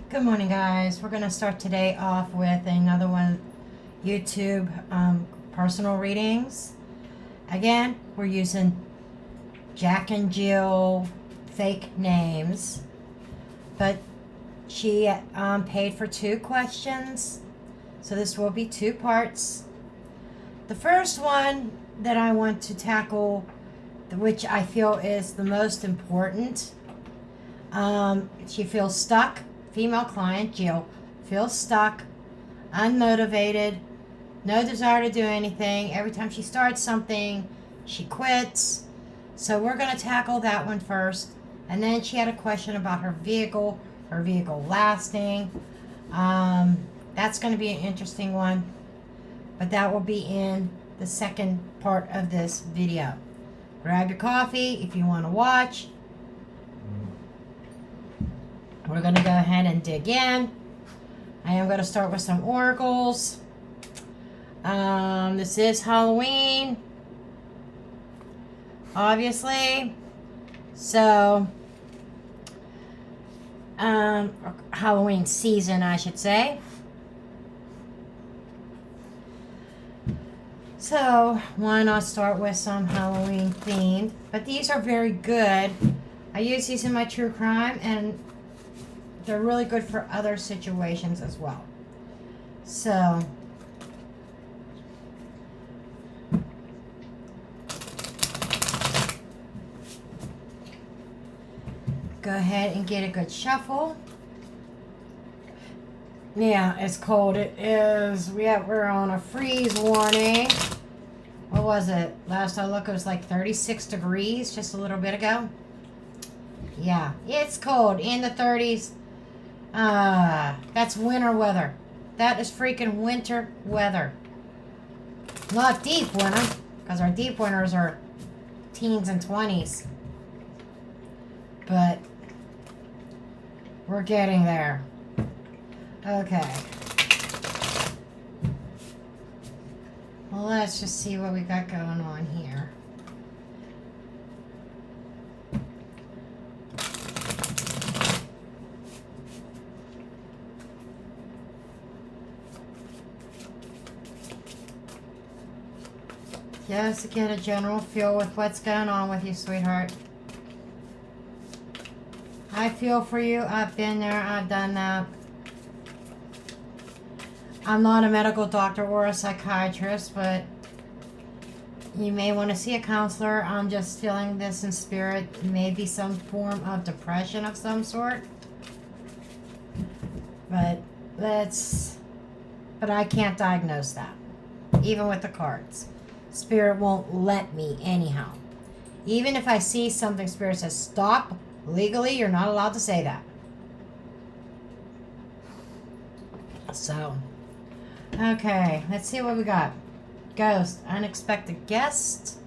Good morning, guys. We're going to start today off with another one YouTube personal readings. Again, we're using Jack and Jill fake names, but she paid for 2 questions, so this will be 2 parts. The first one that I want to tackle, which I feel is the most important, she feels stuck. Female client, Jill, feels stuck, unmotivated, no desire to do anything. Every time she starts something, she quits. So we're going to tackle that one first. And then she had a question about her vehicle lasting. That's going to be an interesting one. But that will be in the second part of this video. Grab your coffee if you want to watch. We're going to go ahead and dig in. I am going to start with some oracles. This is Halloween, obviously. So, Halloween season, I should say. So, why not start with some Halloween themed? But these are very good. I use these in my true crime, and they're really good for other situations as well. So, go ahead and get a good shuffle. Yeah, it's cold. It is. We're on a freeze warning. What was it? Last I looked, it was like 36 degrees just a little bit ago. Yeah, it's cold in the 30s. That's winter weather. That is freaking winter weather. Not deep winter, because our deep winters are teens and 20s. But we're getting there. Okay. Well, let's just see what we got going on here. Just to get a general feel with what's going on with you, sweetheart. I feel for you. I've been there. I've done that. I'm not a medical doctor or a psychiatrist, but you may want to see a counselor. I'm just feeling this in spirit. Maybe some form of depression of some sort. But I can't diagnose that. Even with the cards. Spirit won't let me anyhow. Even if I see something, Spirit says, stop. Legally, you're not allowed to say that. So, okay, let's see what we got. Ghost, unexpected guest.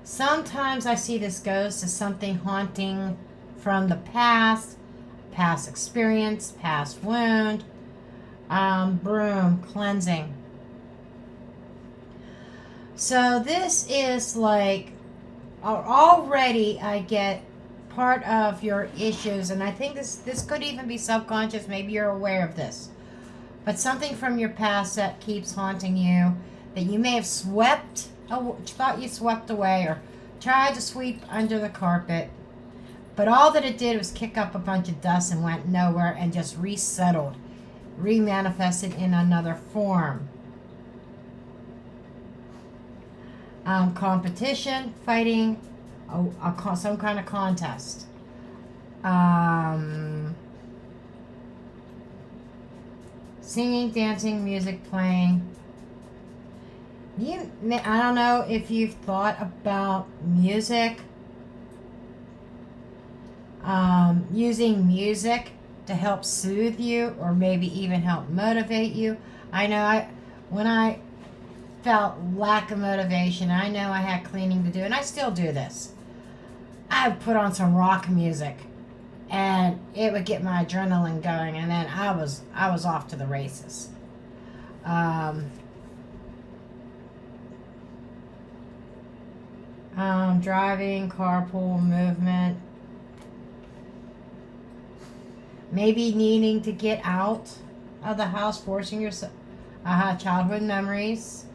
Sometimes I see this ghost as something haunting from the past experience, past wound, broom, cleansing. So this is like, already I get part of your issues, and I think this could even be subconscious. Maybe you're aware of this, but something from your past that keeps haunting you, that you may have thought you swept away, or tried to sweep under the carpet, but all that it did was kick up a bunch of dust and went nowhere and just resettled, remanifested in another form. Competition, fighting, some kind of contest. Singing, dancing, music playing. I don't know if you've thought about music. Using music to help soothe you, or maybe even help motivate you. I know when I felt lack of motivation, I know I had cleaning to do, and I still do this. I would put on some rock music, and it would get my adrenaline going, and then I was off to the races. Driving, carpool movement. maybe needing to get out of the house, forcing yourself, childhood memories,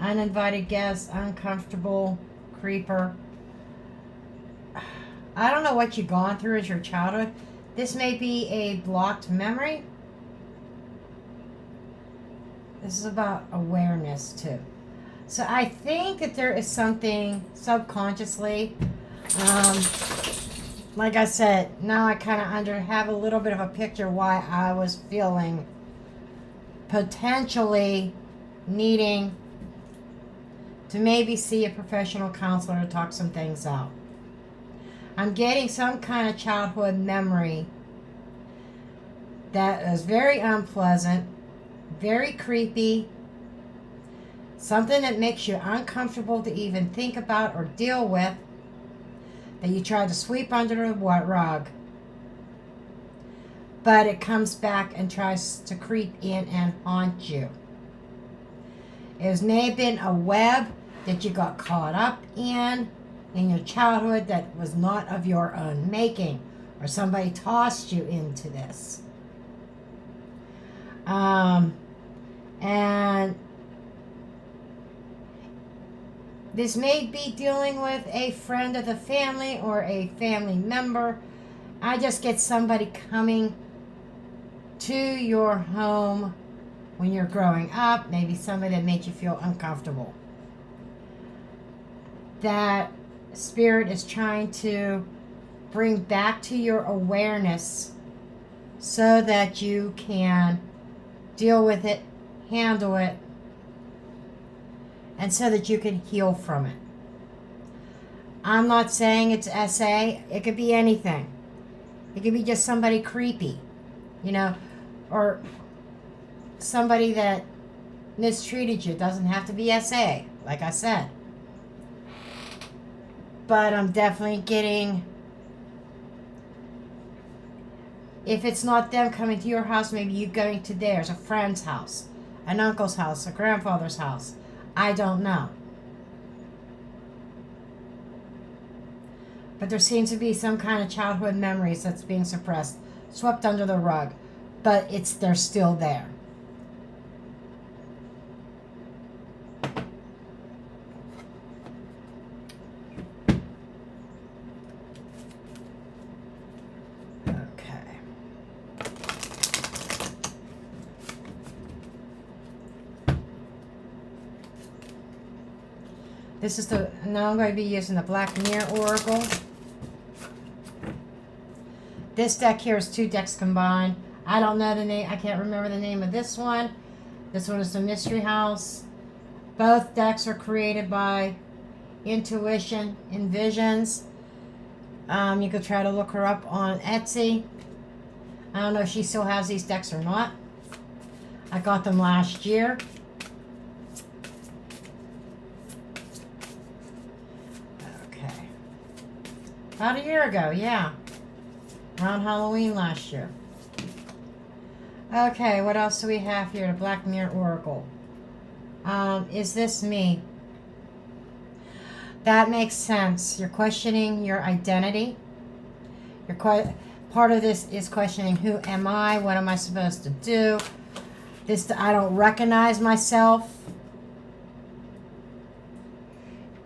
uninvited guests, uncomfortable creeper. I don't know what you've gone through as your childhood. This may be a blocked memory. This is about awareness too. So I think that there is something subconsciously, like I said, now I kind of have a little bit of a picture why I was feeling potentially needing to maybe see a professional counselor to talk some things out. I'm getting some kind of childhood memory that is very unpleasant, very creepy, something that makes you uncomfortable to even think about or deal with, that you try to sweep under the rug, but it comes back and tries to creep in and haunt you. It may have been a web that you got caught up in your childhood that was not of your own making, or somebody tossed you into this. And this may be dealing with a friend of the family or a family member. I just get somebody coming to your home when you're growing up, maybe somebody that made you feel uncomfortable. That spirit is trying to bring back to your awareness so that you can deal with it, handle it, and so that you can heal from it. I'm not saying it's SA. It could be anything. It could be just somebody creepy, or somebody that mistreated you. It doesn't have to be SA, like I said. But I'm definitely getting, if it's not them coming to your house, maybe you going to theirs, a friend's house, an uncle's house, a grandfather's house. I don't know. But there seems to be some kind of childhood memories that's being suppressed, swept under the rug, but they're still there. Now I'm going to be using the Black Mirror Oracle. This deck here is 2 decks combined. I don't know the name. I can't remember the name of this one. This one is the Mystery House. Both decks are created by Intuition and Visions. You could try to look her up on Etsy. I don't know if she still has these decks or not. I got them last year. About a year ago, yeah. Around Halloween last year. Okay, what else do we have here? The Black Mirror Oracle. Is this me? That makes sense. You're questioning your identity. Part of this is questioning, who am I? What am I supposed to do? I don't recognize myself.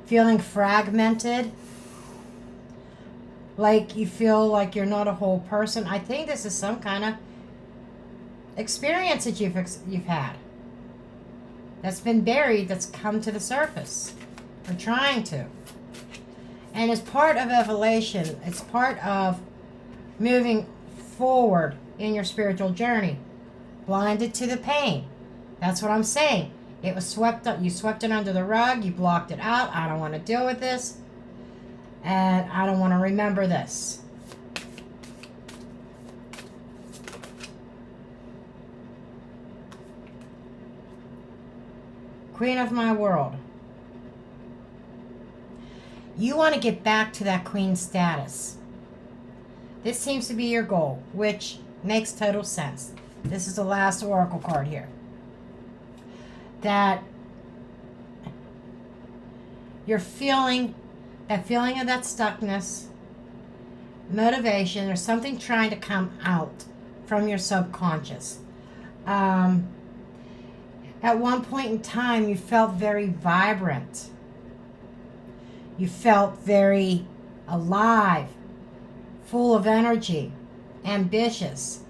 Feeling fragmented. Like you feel like you're not a whole person. I think this is some kind of experience that you've had that's been buried, that's come to the surface, or trying to. And it's part of evolution. It's part of moving forward in your spiritual journey. Blinded to the pain. That's what I'm saying. It was swept up. You swept it under the rug. You blocked it out. I don't want to deal with this. And I don't want to remember this. Queen of my world. You want to get back to that queen status. This seems to be your goal, which makes total sense. This is the last oracle card here. That you're feeling, that feeling of that stuckness, motivation. There's something trying to come out from your subconscious. At one point in time, you felt very vibrant. You felt very alive, full of energy, ambitious.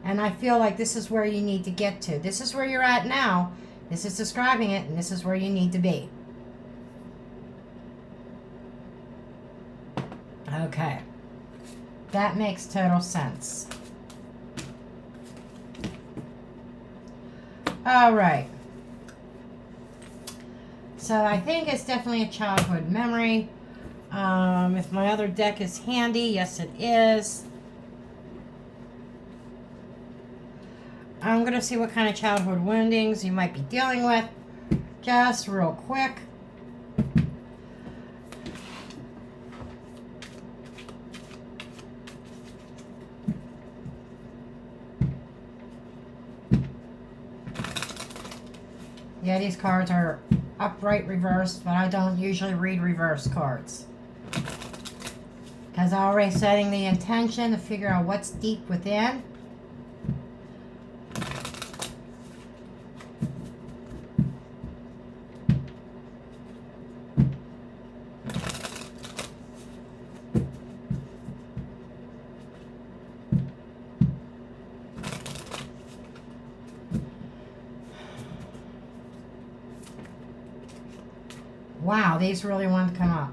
And I feel like this is where you need to get to. This is where you're at now. This is describing it, and this is where you need to be. Okay. That makes total sense. All right. So I think it's definitely a childhood memory. If my other deck is handy, yes it is. I'm going to see what kind of childhood woundings you might be dealing with. Just real quick. Yeah, these cards are upright reversed, but I don't usually read reverse cards. Because I'm already setting the intention to figure out what's deep within. Wow, these really want to come up.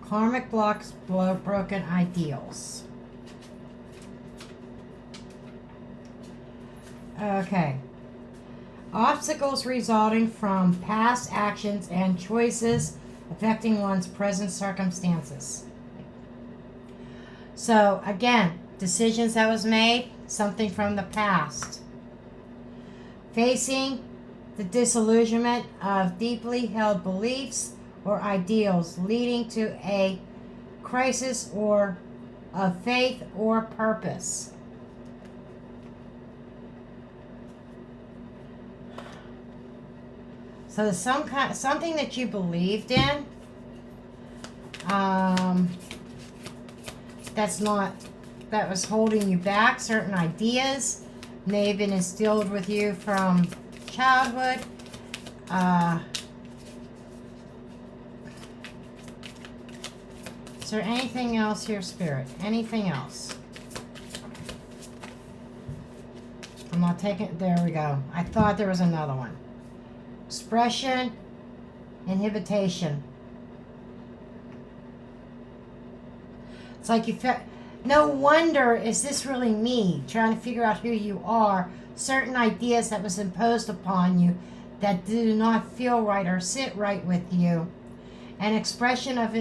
Karmic blocks, broken ideals. Okay. Obstacles resulting from past actions and choices affecting one's present circumstances. So, again, decisions that was made, something from the past. Facing the disillusionment of deeply held beliefs or ideals leading to a crisis or of faith or purpose. So there's something that you believed in that was holding you back. Certain ideas may have been instilled with you from childhood. Is there anything else here, Spirit? Anything else? I'm not taking... There we go. I thought there was another one. Expression, inhibition. It's like you felt... No wonder is this really me, trying to figure out who you are. Certain ideas that was imposed upon you that do not feel right or sit right with you. An expression of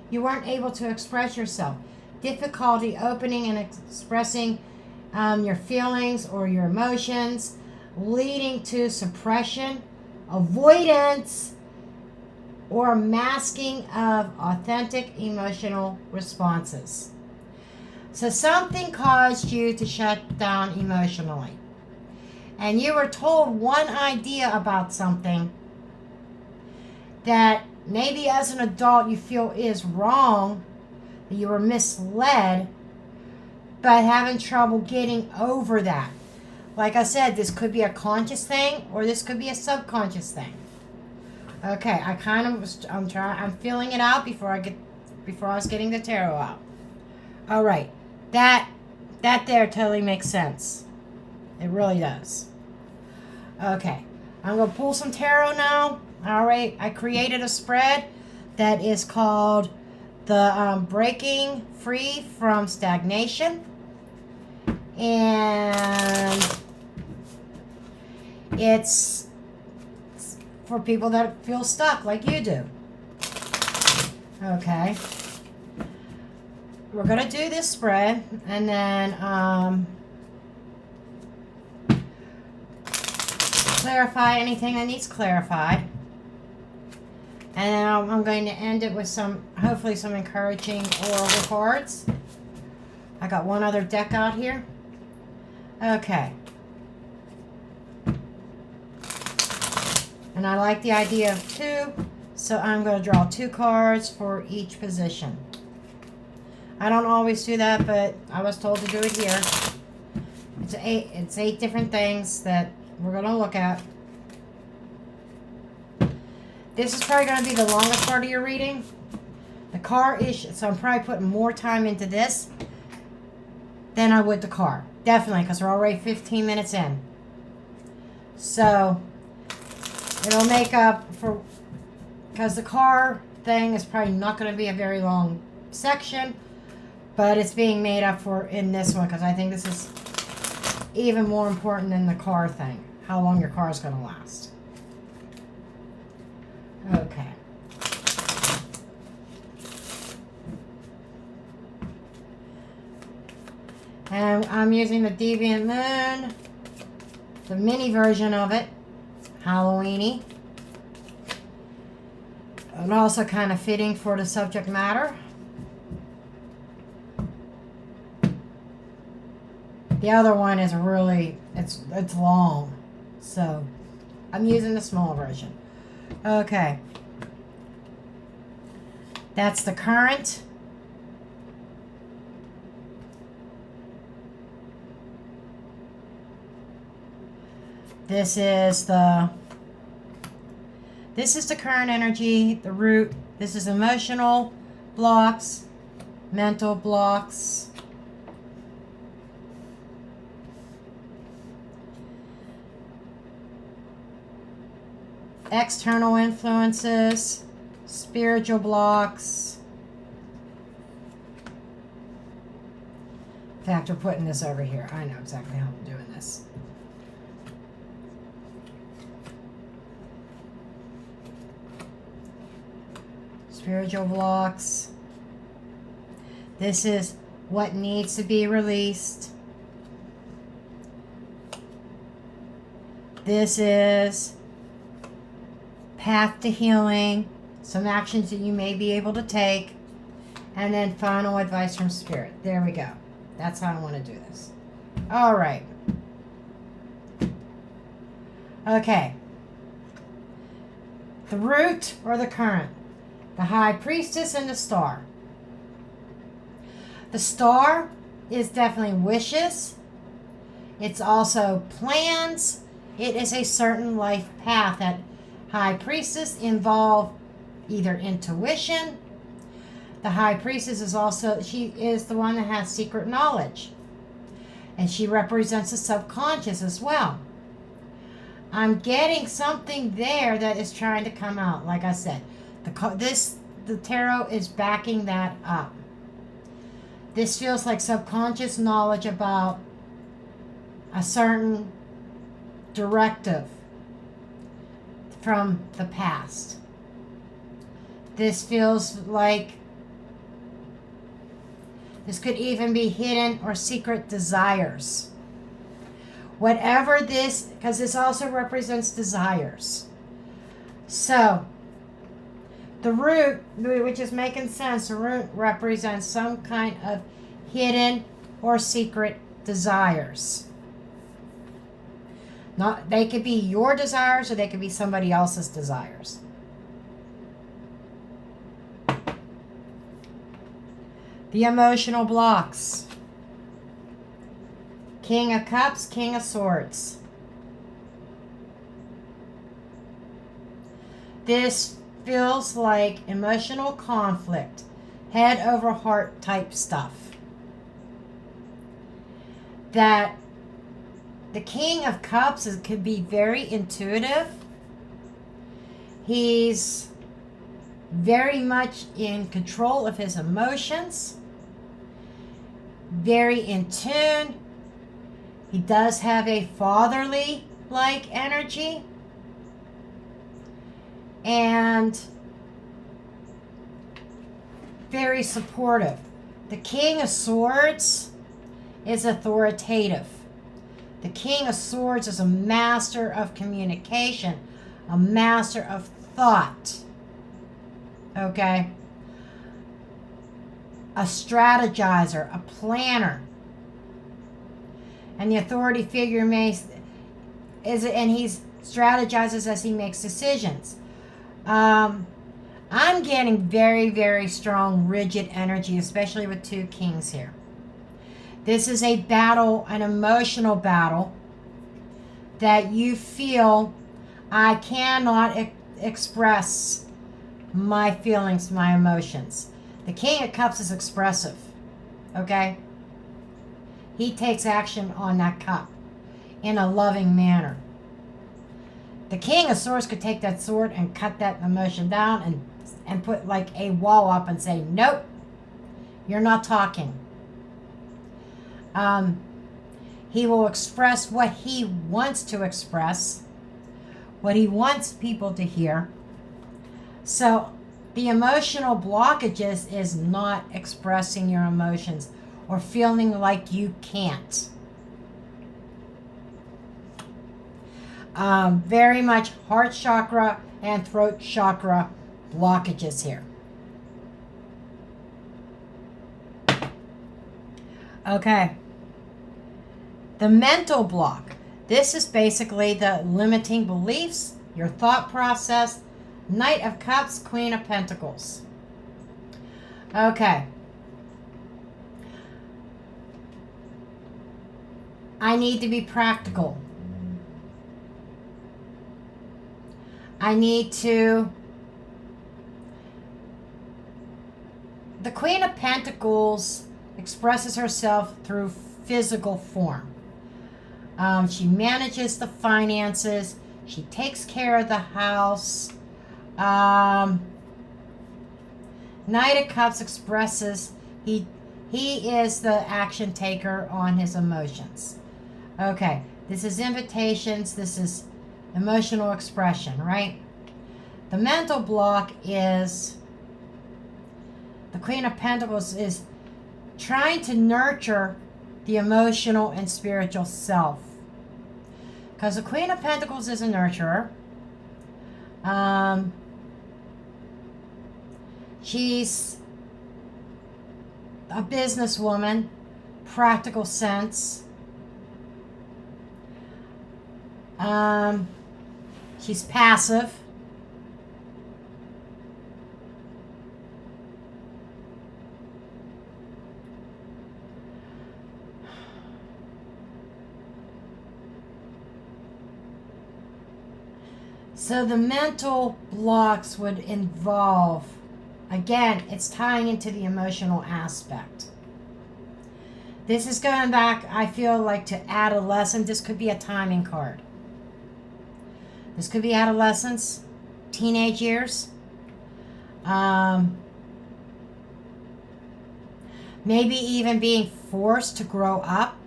you weren't able to express yourself. Difficulty opening and expressing your feelings or your emotions, leading to suppression, avoidance, or masking of authentic emotional responses. So something caused you to shut down emotionally. And you were told one idea about something that maybe as an adult you feel is wrong, that you were misled, but having trouble getting over that. Like I said, this could be a conscious thing or this could be a subconscious thing. Okay, I'm feeling it out before I was getting the tarot out. All right, that there totally makes sense. It really does. Okay, I'm gonna pull some tarot now. All right, I created a spread that is called the Breaking Free from Stagnation. And it's for people that feel stuck like you do. Okay. We're going to do this spread and then clarify anything that needs clarified. And then I'm going to end it with hopefully some encouraging oracle cards. I got one other deck out here. Okay. And I like the idea of 2, so I'm going to draw 2 cards for each position. I don't always do that, but I was told to do it here. It's eight different things that we're going to look at. This is probably going to be the longest part of your reading. The car issue, so I'm probably putting more time into this than I would the car. Definitely, because we're already 15 minutes in. So, it'll make up for, because the car thing is probably not going to be a very long section, but it's being made up for in this one, because I think this is even more important than the car thing. How long your car is going to last. Okay. And I'm using the Deviant Moon, the mini version of it, Halloweeny. And also kind of fitting for the subject matter. The other one is really, it's long. So, I'm using the small version. Okay. That's the current. This is the current energy, the root. This is emotional blocks, mental blocks. External influences, spiritual blocks. In fact, we're putting this over here. I know exactly how I'm doing this. Spiritual blocks. This is what needs to be released. This is path to healing, some actions that you may be able to take, and then final advice from Spirit. There we go. That's how I want to do this. All right. Okay. The root or the current. The High Priestess and the Star. The Star is definitely wishes. It's also plans. It is a certain life path. That High Priestess involve either intuition. The High Priestess is also, she is the one that has secret knowledge. And she represents the subconscious as well. I'm getting something there that is trying to come out. Like I said, the tarot is backing that up. This feels like subconscious knowledge about a certain directive from the past. This feels like this could even be hidden or secret desires. Whatever this, because this also represents desires. So, the root, which is making sense, the root represents some kind of hidden or secret desires. Not, they could be your desires or they could be somebody else's desires. The emotional blocks. King of Cups, King of Swords. This feels like emotional conflict, head over heart type stuff. That the King of Cups could be very intuitive. He's very much in control of his emotions. Very in tune. He does have a fatherly-like energy. And very supportive. The King of Swords is authoritative. The King of Swords is a master of communication, a master of thought. Okay? A strategizer, a planner. And the authority figure and he strategizes as he makes decisions. A I'm getting very, very strong, rigid energy, especially with 2 kings here. This is a battle, an emotional battle that you feel I cannot express my feelings, my emotions. The King of Cups is expressive, okay? He takes action on that cup in a loving manner. The King of Swords could take that sword and cut that emotion down and put like a wall up and say, nope, you're not talking. He will express what he wants to express, what he wants people to hear. So the emotional blockages is not expressing your emotions or feeling like you can't. Very much heart chakra and throat chakra blockages here. Okay. The mental block. This is basically the limiting beliefs, your thought process. Knight of Cups, Queen of Pentacles. Okay. I need to be practical. I need to... The Queen of Pentacles expresses herself through physical form. She manages the finances. She takes care of the house. Knight of Cups expresses he is the action taker on his emotions. Okay, this is invitations. This is emotional expression, right? The mental block is the Queen of Pentacles is trying to nurture the emotional and spiritual self. Because the Queen of Pentacles is a nurturer. She's a businesswoman, practical sense. She's passive. So the mental blocks would involve, again, it's tying into the emotional aspect. This is going back, I feel like, to adolescence. This could be a timing card. This could be adolescence, teenage years. Maybe even being forced to grow up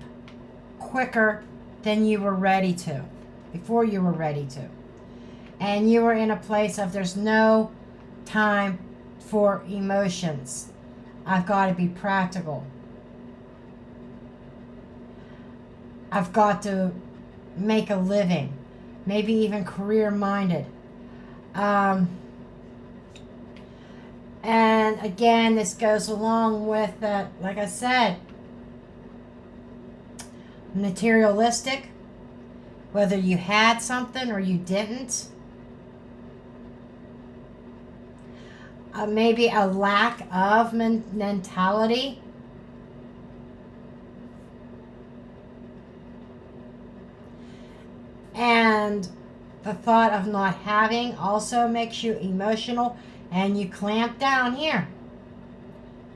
quicker than you were ready to, before you were ready to. And you were in a place of there's no time for emotions. I've got to be practical. I've got to make a living. Maybe even career-minded. And again, this goes along with that, like I said, materialistic, whether you had something or you didn't. Maybe a lack of mentality. And the thought of not having also makes you emotional, and you clamp down here.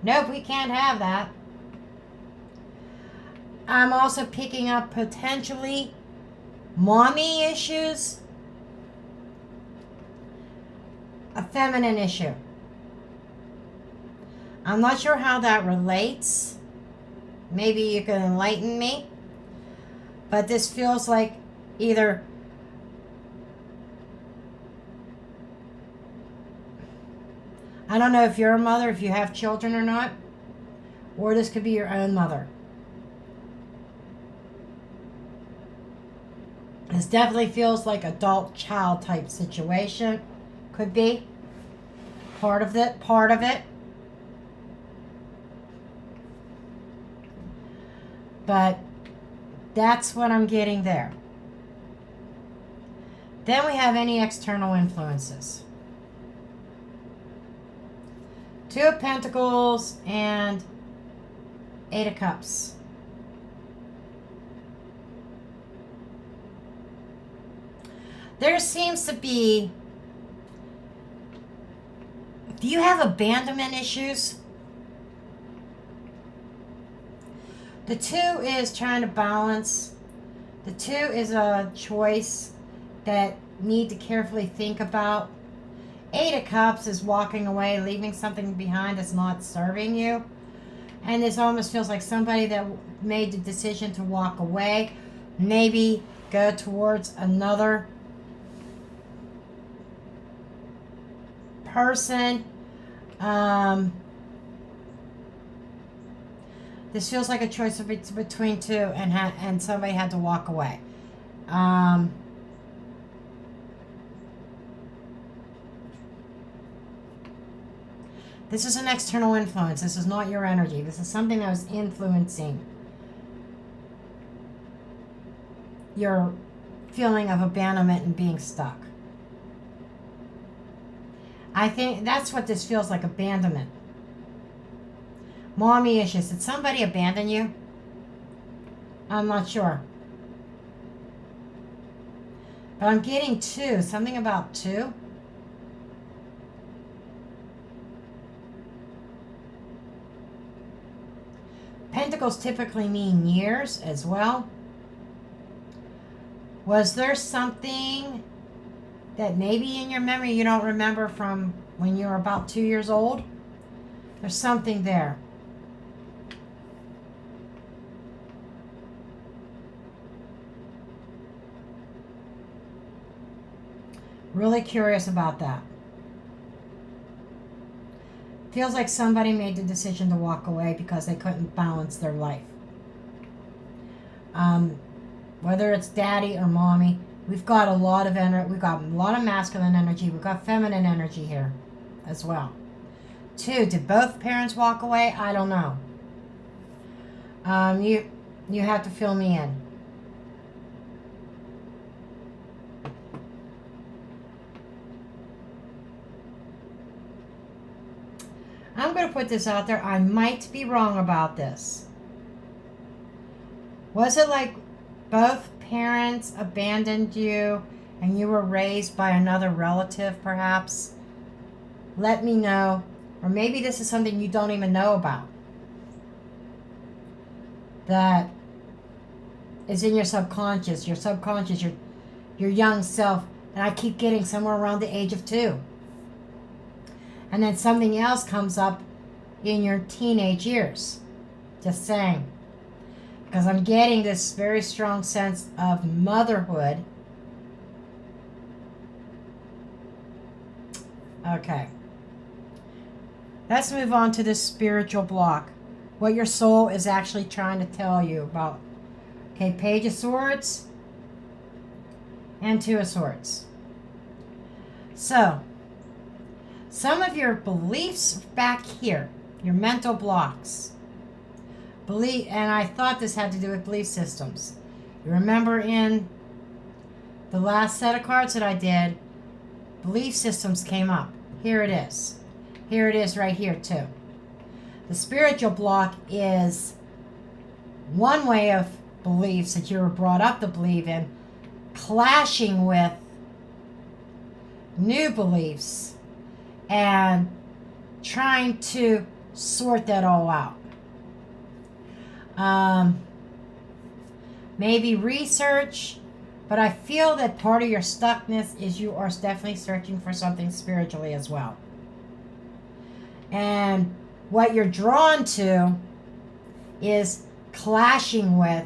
Nope, we can't have that. I'm also picking up potentially mommy issues, a feminine issue. I'm not sure how that relates. Maybe you can enlighten me. But this feels like either I don't know if you're a mother, if you have children or not, or this could be your own mother. This definitely feels like adult-child type situation. Could be part of it. But that's what I'm getting there. Then we have any external influences. Two of Pentacles and Eight of Cups. There seems to be... Do you have abandonment issues? The Two is trying to balance. The Two is a choice that need to carefully think about. Eight of Cups is walking away, leaving something behind that's not serving you. And this almost feels like somebody that made the decision to walk away, maybe go towards another person. This feels like a choice between two, and somebody had to walk away. This is an external influence. This is not your energy. This is something that was influencing your feeling of abandonment and being stuck. I think that's what this feels like, abandonment. Mommy issues. Did somebody abandon you? I'm not sure. But I'm getting two. Something about two. Pentacles typically mean years as well. Was there something that maybe in your memory you don't remember from when you were about 2 years old? There's something there. Really curious about that. Feels like somebody made the decision to walk away because they couldn't balance their life. Whether it's daddy or mommy, we've got a lot of energy. We've got a lot of masculine energy. We've got feminine energy here as well. Two, did both parents walk away? I don't know. You have to fill me in. I'm going to put this out there. I might be wrong about this. Was it like both parents abandoned you and you were raised by another relative, perhaps? Let me know. Or maybe this is something you don't even know about, that is in your subconscious, your young self. And I keep getting somewhere around the age of 2. And then something else comes up in your teenage years. Just saying. Because I'm getting this very strong sense of motherhood. Okay. Let's move on to this spiritual block. What your soul is actually trying to tell you about. Okay, Page of Swords and Two of Swords. So, some of your beliefs back here, your mental blocks. And I thought this had to do with belief systems. You remember in the last set of cards that I did, belief systems came up. Here it is. Here it is right here too. The spiritual block is one way of beliefs that you were brought up to believe in, clashing with new beliefs and trying to sort that all out. Maybe research, but I feel that part of your stuckness is you are definitely searching for something spiritually as well. And what you're drawn to is clashing with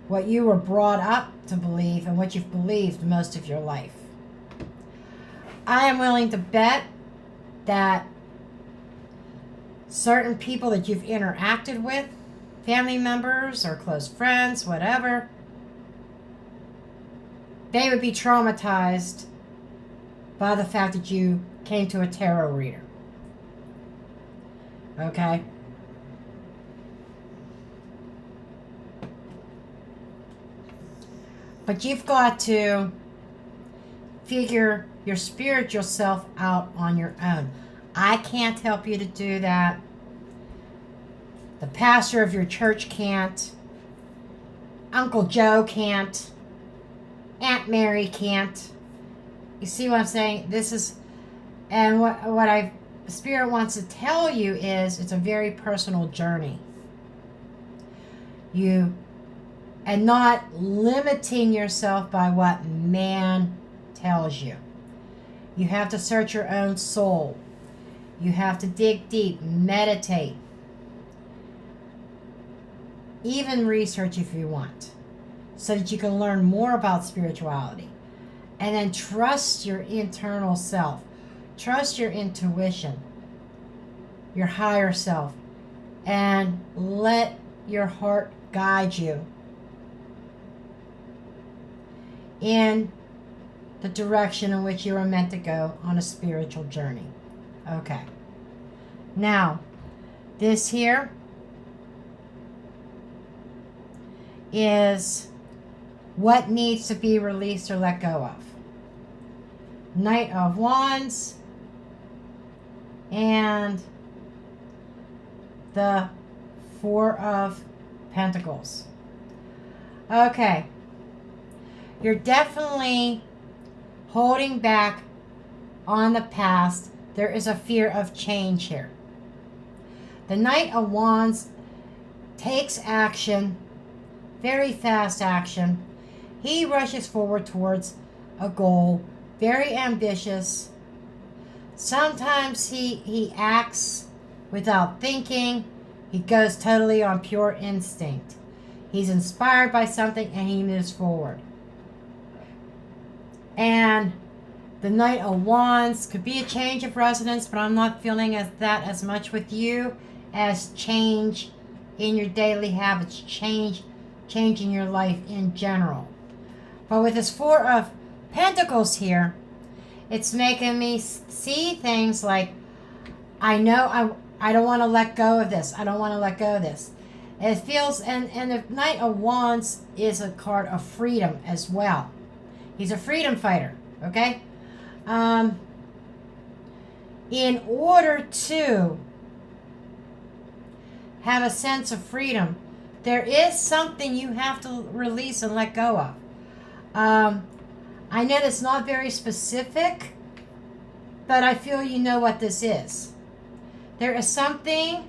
what you were brought up to believe and what you've believed most of your life. I am willing to bet that certain people that you've interacted with, family members or close friends, whatever, they would be traumatized by the fact that you came to a tarot reader. Okay? But you've got to figure your spiritual self out on your own. I can't help you to do that. The pastor of your church can't. Uncle Joe can't. Aunt Mary can't. You see what I'm saying? This is, and what Spirit wants to tell you is it's a very personal journey. And not limiting yourself by what man tells you. You have to search your own soul. You have to dig deep, meditate, even research if you want, so that you can learn more about spirituality. And then trust your internal self. Trust your intuition, your higher self, and let your heart guide you in the direction in which you are meant to go on a spiritual journey. Okay. Now, this here is what needs to be released or let go of. Knight of Wands and the Four of Pentacles. Okay. You're definitely holding back on the past. There is a fear of change here. The Knight of Wands takes action, very fast action. He rushes forward towards a goal, very ambitious. Sometimes he acts without thinking. He goes totally on pure instinct. He's inspired by something and he moves forward. And the Knight of Wands could be a change of residence, but I'm not feeling that as much with you as change in your daily habits, changing your life in general. But with this Four of Pentacles here, it's making me see things like, I know I don't want to let go of this. I don't want to let go of this. It feels, and the Knight of Wands is a card of freedom as well. He's a freedom fighter, okay? In order to have a sense of freedom, there is something you have to release and let go of. I know that's not very specific, but I feel you know what this is. There is something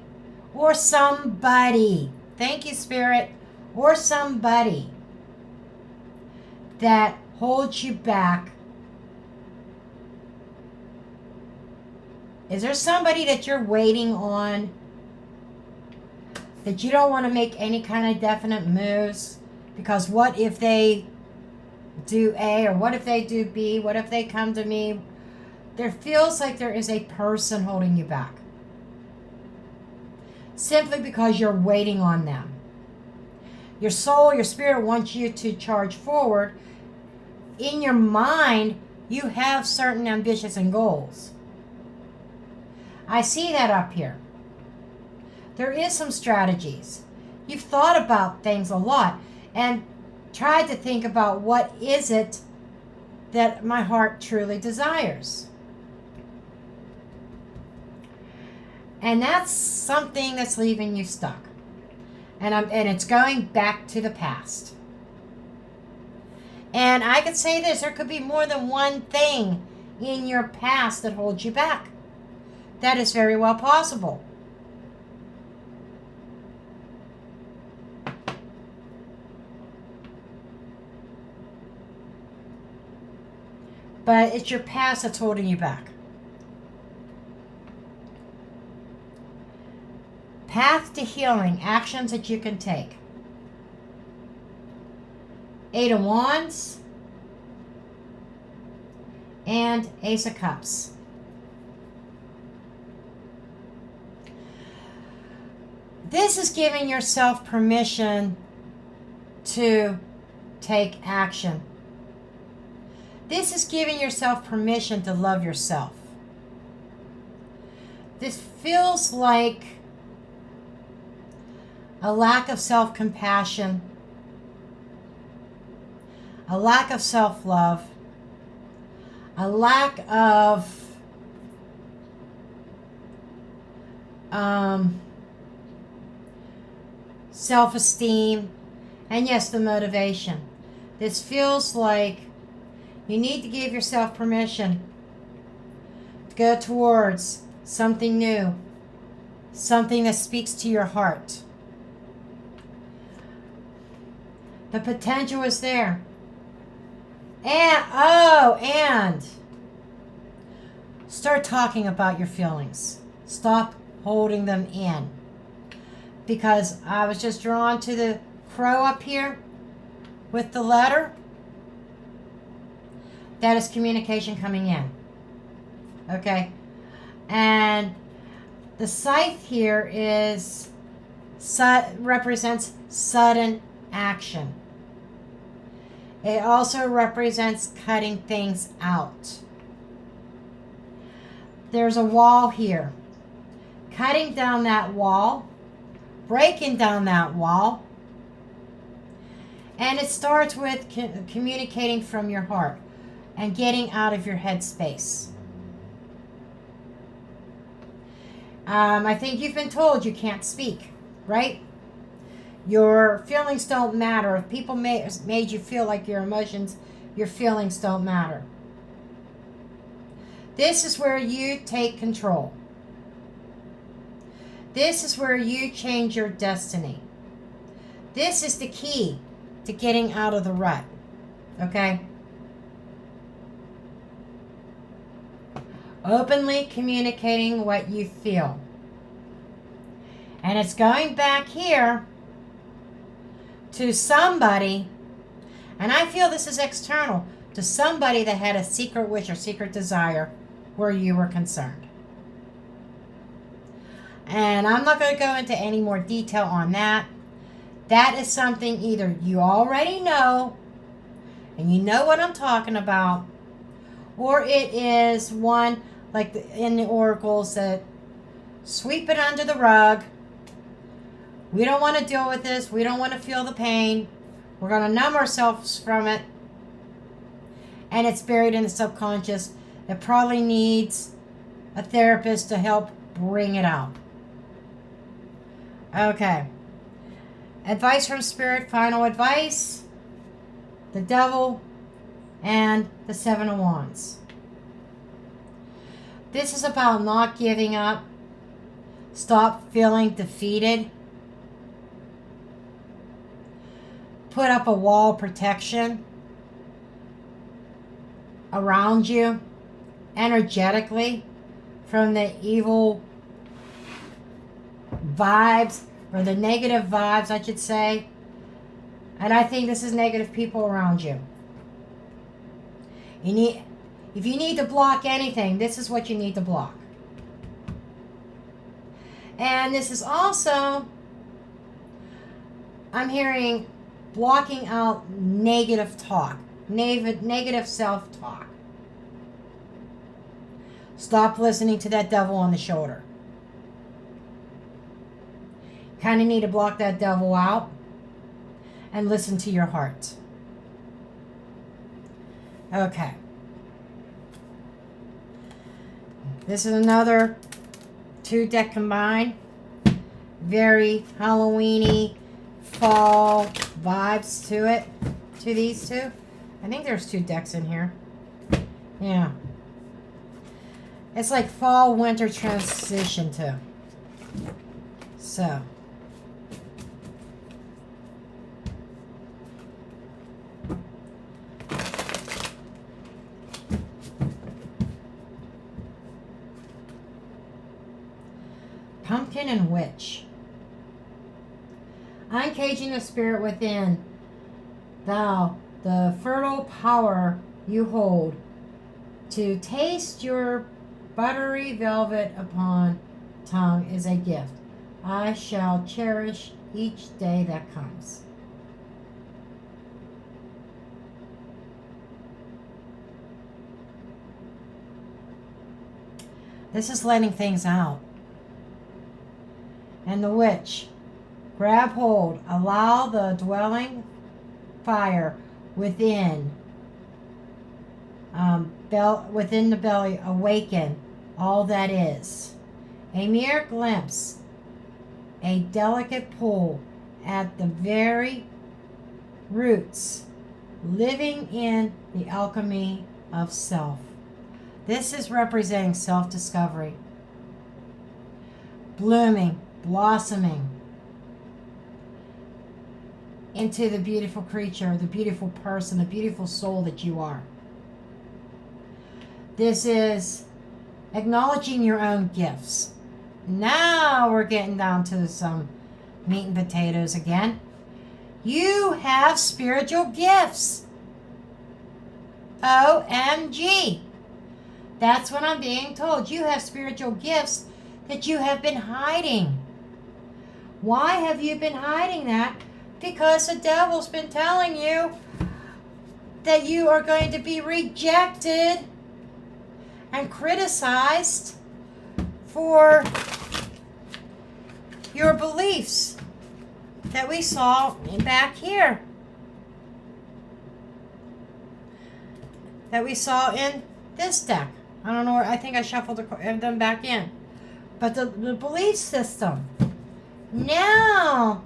or somebody, thank you, Spirit, or somebody that holds you back. Is there somebody that you're waiting on, that you don't want to make any kind of definite moves? Because what if they do A, or what if they do B? What if they come to me? There feels like there is a person holding you back, simply because you're waiting on them. Your soul, your spirit wants you to charge forward. In your mind, you have certain ambitions and goals. I see that up here. There is some strategies. You've thought about things a lot and tried to think about what is it that my heart truly desires. And that's something that's leaving you stuck. And it's going back to the past. And I could say this, there could be more than one thing in your past that holds you back. That is very well possible. But it's your past that's holding you back. Path to healing, actions that you can take. Eight of Wands and Ace of Cups. This is giving yourself permission to take action. This is giving yourself permission to love yourself. This feels like a lack of self-compassion, a lack of self-love, a lack of self-esteem, and yes, the motivation. This feels like you need to give yourself permission to go towards something new, something that speaks to your heart. The potential is there. And start talking about your feelings. Stop holding them in. Because I was just drawn to the crow up here with the letter. That is communication coming in. Okay? And the scythe here represents sudden action. It also represents cutting things out. There's a wall here. Cutting down that wall, breaking down that wall, and it starts with communicating from your heart and getting out of your head space. I think you've been told you can't speak, right? Your feelings don't matter. If people made you feel like your emotions, your feelings don't matter. This is where you take control. This is where you change your destiny. This is the key to getting out of the rut. Okay? Openly communicating what you feel. And it's going back here to somebody, and I feel this is external, to somebody that had a secret wish or secret desire where you were concerned. And I'm not going to go into any more detail on that. That is something either you already know, and you know what I'm talking about, or it is one, like in the oracles, that sweep it under the rug. We don't want to deal with this. We don't want to feel the pain. We're going to numb ourselves from it. And it's buried in the subconscious. It probably needs a therapist to help bring it out. Okay. Advice from Spirit, final advice. The Devil and the Seven of Wands. This is about not giving up. Stop feeling defeated. Put up a wall of protection around you energetically from the evil vibes, or the negative vibes, I should say. And I think this is negative people around you. If you need to block anything, this is what you need to block. And this is also, I'm hearing, blocking out negative talk, negative self-talk. Stop listening to that devil on the shoulder. Kind of need to block that devil out and listen to your heart. Okay. This is another 2-deck combined. Very Halloween-y, fall vibes to it, to these two. I think there's 2 decks in here. Yeah. It's like fall, winter transition too. So. Pumpkin and Witch. Uncaging the spirit within. Thou, the fertile power you hold, to taste your buttery velvet upon tongue is a gift. I shall cherish each day that comes. This is letting things out. And the Witch. Grab hold. Allow the dwelling fire within within the belly awaken all that is. A mere glimpse, a delicate pull at the very roots, living in the alchemy of self. This is representing self-discovery, blooming, blossoming into the beautiful creature, the beautiful person, the beautiful soul that you are. This is acknowledging your own gifts. Now we're getting down to some meat and potatoes again. You have spiritual gifts. OMG. That's what I'm being told. You have spiritual gifts that you have been hiding. Why have you been hiding that? Because the devil's been telling you that you are going to be rejected and criticized for your beliefs that we saw back here. That we saw in this deck. I don't know where, I think I shuffled them back in. But the belief system. Now,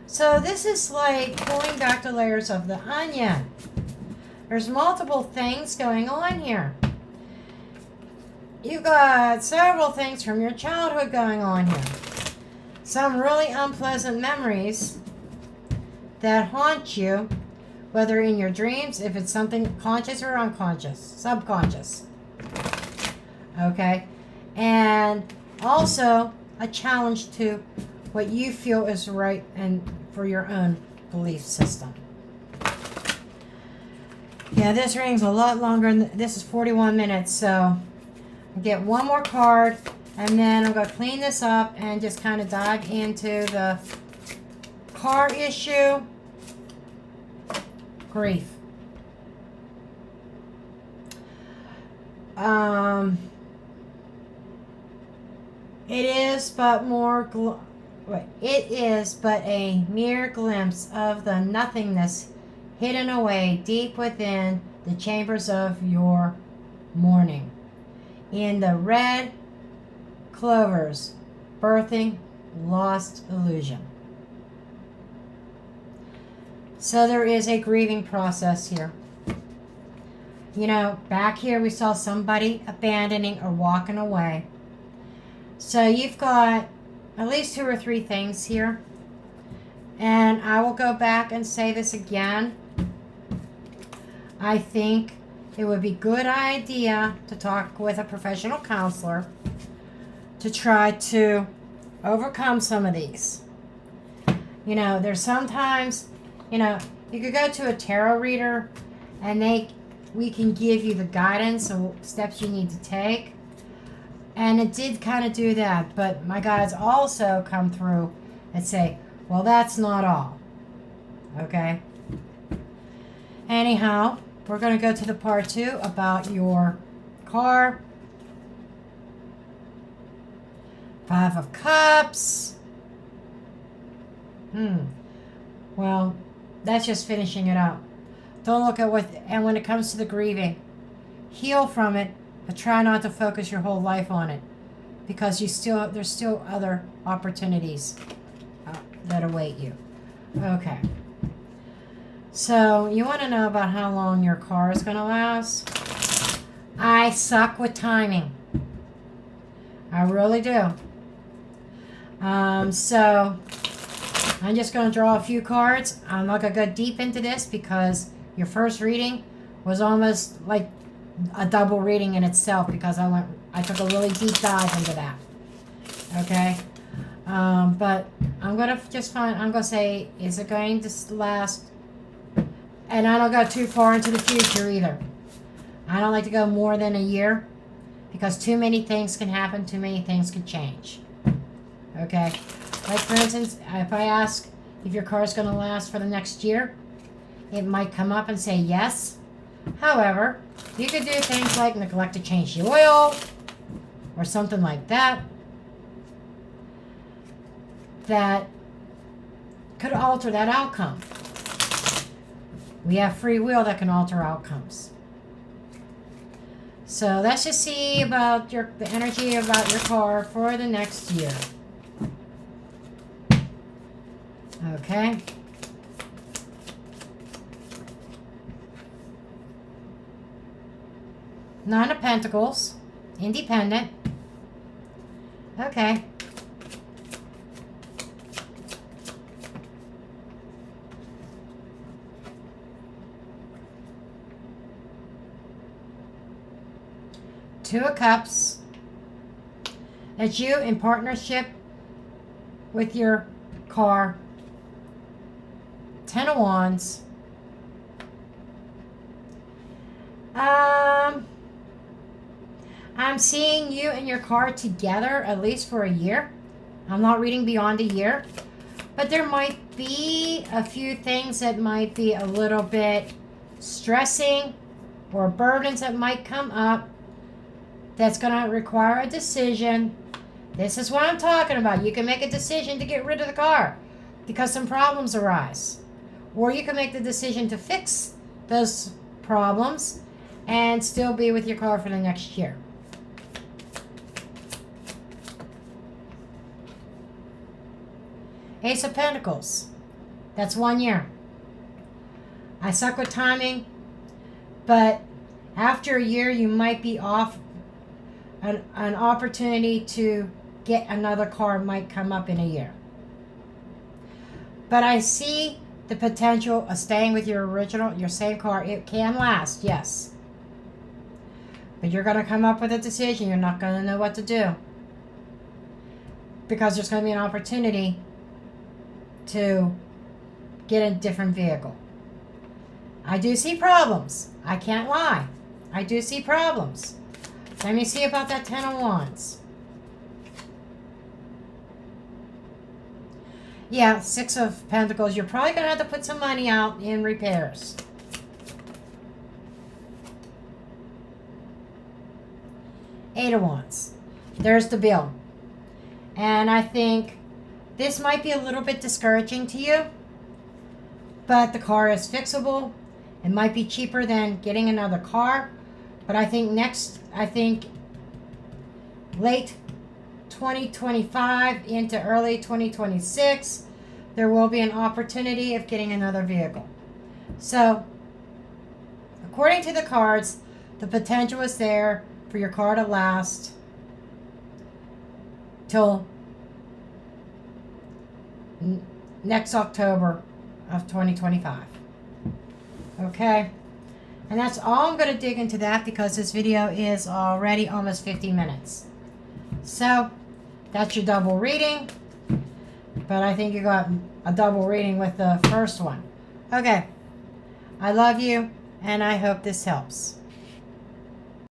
so this is like pulling back the layers of the onion. There's multiple things going on here. You've got several things from your childhood going on here. Some really unpleasant memories that haunt you, whether in your dreams, if it's something conscious or unconscious, subconscious. Okay? And also a challenge to what you feel is right and for your own belief system. Yeah, this reading's a lot longer. This is 41 minutes, so I'll get one more card, and then I'm going to clean this up and just kind of dive into the car issue. Grief. It is but it is but a mere glimpse of the nothingness hidden away deep within the chambers of your mourning. In the red clovers, birthing lost illusion. So there is a grieving process here. You know, back here we saw somebody abandoning or walking away. So you've got at least 2 or 3 things here. And I will go back and say this again. I think it would be a good idea to talk with a professional counselor to try to overcome some of these. You know, there's sometimes, you know, you could go to a tarot reader and we can give you the guidance and steps you need to take. And it did kind of do that, but my guides also come through and say, well, that's not all. Okay? Anyhow, we're going to go to the part 2 about your car. 5 of Cups. Well, that's just finishing it up. Don't look at and when it comes to the grieving, heal from it, but try not to focus your whole life on it, because there's still other opportunities that await you. Okay. So you want to know about how long your car is going to last? I suck with timing. I really do. So I'm just going to draw a few cards. I'm not going to go deep into this because your first reading was almost like a double reading in itself, because I took a really deep dive into that. Okay? But I'm going to say, is it going to last? And I don't go too far into the future either. I don't like to go more than a year, because too many things can happen, too many things can change. Okay? Like, for instance, if I ask if your car is going to last for the next year, it might come up and say yes. However, you could do things like neglect to change the oil or something like that that could alter that outcome. We have free will that can alter outcomes. So let's just see about the energy about your car for the next year. Okay. Nine of Pentacles. Independent. Okay. Two of Cups. That's you in partnership with your car. Ten of Wands. I'm seeing you and your car together at least for a year. I'm not reading beyond a year. But there might be a few things that might be a little bit stressing or burdens that might come up that's going to require a decision. This is what I'm talking about. You can make a decision to get rid of the car because some problems arise. Or you can make the decision to fix those problems and still be with your car for the next year. Ace of Pentacles. That's 1 year. I suck with timing, but after a year you might be off. An opportunity to get another car might come up in a year. But I see the potential of staying with your same car. It can last, yes. But you're going to come up with a decision. You're not going to know what to do. Because there's going to be an opportunity to get a different vehicle. I do see problems. I can't lie. I do see problems. Let me see about that Ten of Wands. Yeah, Six of Pentacles. You're probably going to have to put some money out in repairs. Eight of Wands. There's the bill. And I think this might be a little bit discouraging to you. But the car is fixable. It might be cheaper than getting another car. But I think late 2025 into early 2026, there will be an opportunity of getting another vehicle. So, according to the cards, the potential is there for your car to last till next October of 2025. Okay? And that's all I'm going to dig into that because this video is already almost 50 minutes. So, that's your double reading. But I think you got a double reading with the first one. Okay. I love you, and I hope this helps.